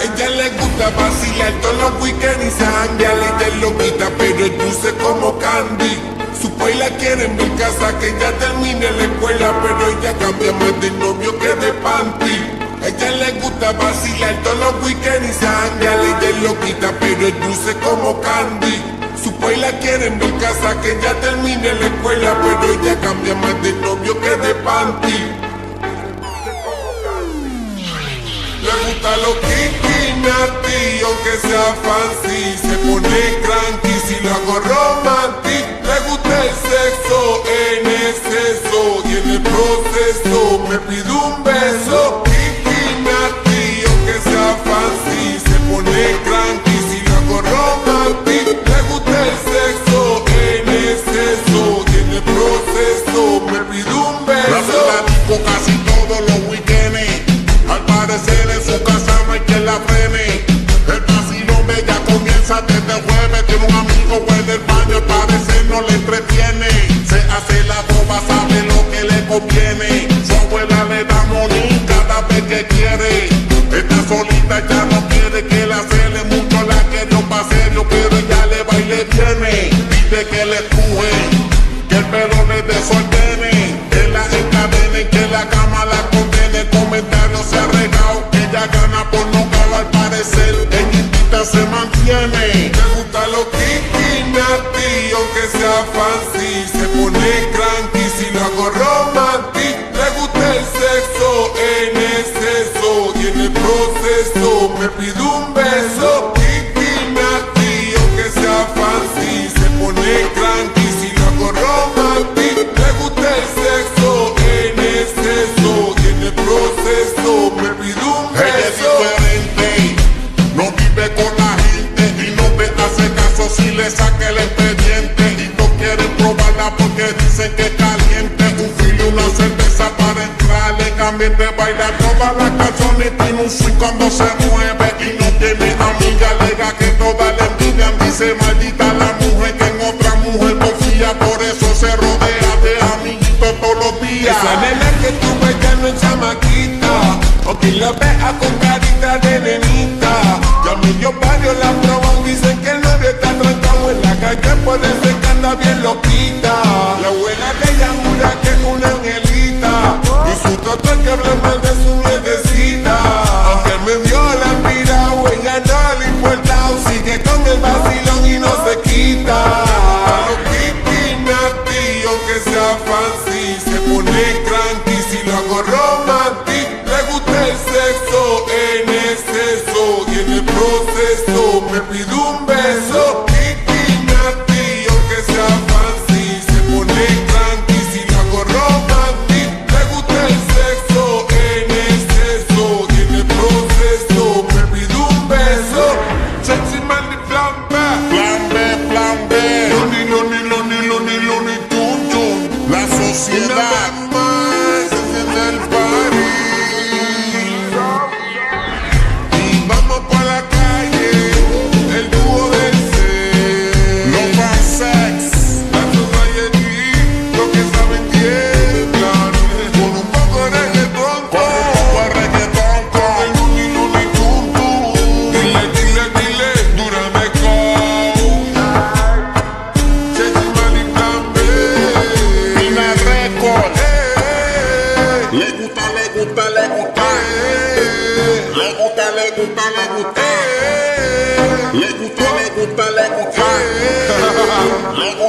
Ella le gusta vacilar todos los weekends y se janguea. Ella es loquita pero es dulce como Candy. Su país la quiere en mi casa, que ya termine la escuela, pero ella cambia más de novio que de panty. Ella le gusta vacilar todos los weekends y se janguea. Ella es loquita pero es dulce como Candy. Su país la quiere en mi casa, que ya termine la escuela, pero ella cambia más de novio que de panty. Le gusta lo kinky, nasty, aunque sea fancy. Se pone cranky si lo hago romantic. Le gusta el sexo en exceso y en el proceso me pide un beso. Kinky, nasty, aunque sea fancy. Se pone cranky si lo hago romantic. Le gusta el sexo en exceso y en el proceso me pide un beso. La disco casi todos los weekends. Al parecer en su casa no hay quien la frene. El vacilón de ella comienza desde el jueves. Tiene un amigo en el baño, al parecer no le entretiene. Se hace la boba, sabe lo que le conviene. Su abuela le da money cada vez que quiere. Está solita, ya no quiere que la cele mucho, la quiere pa' serio, pero ella le va y le viene. Pide que le empuje, que el pelo le desordene, que la encadene, que la cama la condene. El comentario se ha regado, que ella gana por no calar, al parecer en invita se mantiene. Le gusta lo kinky, nasty, aunque sea fancy. Se pone cranky si lo hago romantic. Le gusta el sexo en exceso y en el proceso me pide un beso. Kinky, nasty, aunque sea fancy. Se pone cranky si lo hago romantic. Le gusta el sexo en exceso y en el proceso me pide un beso. Ella es diferente, no vive con la gente y no te hace caso si le saca el expediente. Y no quieren probarla porque dicen que es caliente. Un filo y una cerveza para entrar en ambiente. Baila todas las canciones, tiene un swing cuando se mueve. Y no tiene amiga, alega que todas le envidian. Dice maldita la mujer que en otra mujer confía. Por eso se rodea de amiguitos todos los días. Esa nena que tú ves ya no es chamaquita, o quien la vea con carita de nenita. Ya medio barrio la proban, dicen que el novio está trancado en la calle, puede ser que anda bien loquita. La abuela de ella jura que es una angelita, y su toto es que habla mal de su nietecita. Aunque me dio la mira, ella no le importa, sigue con el vacilón y no se quita. A lo kinky, nasty, aunque sea fancy. Se pone cranky si lo hago romantic. Le gusta el sexo en exceso y en el proceso me pide un beso. Kinky, nasty, aunque sea fancy. Se pone cranky si lo hago romantic. Le gusta el sexo en exceso y en el proceso me pide un beso. Sexy man y flambe. Plan B, Loni, loni, loni, loni, loni, tun, tun. la sociedad. Más en el party. Y vamos por la calle, el dúo del ser. No más sex, La society, lo que saben tiemblan. Con un poco de reggaetón, con un poco de reggaetón, con el luni, luni, tun, tun. Dile, dile, dile, dúrame con Sexy man y flambe. Pina Record. Le gusta, le gusta, le gusta. Le gusta, le gusta, le gusta. Le gusta, le gusta, le gusta. Le gusta.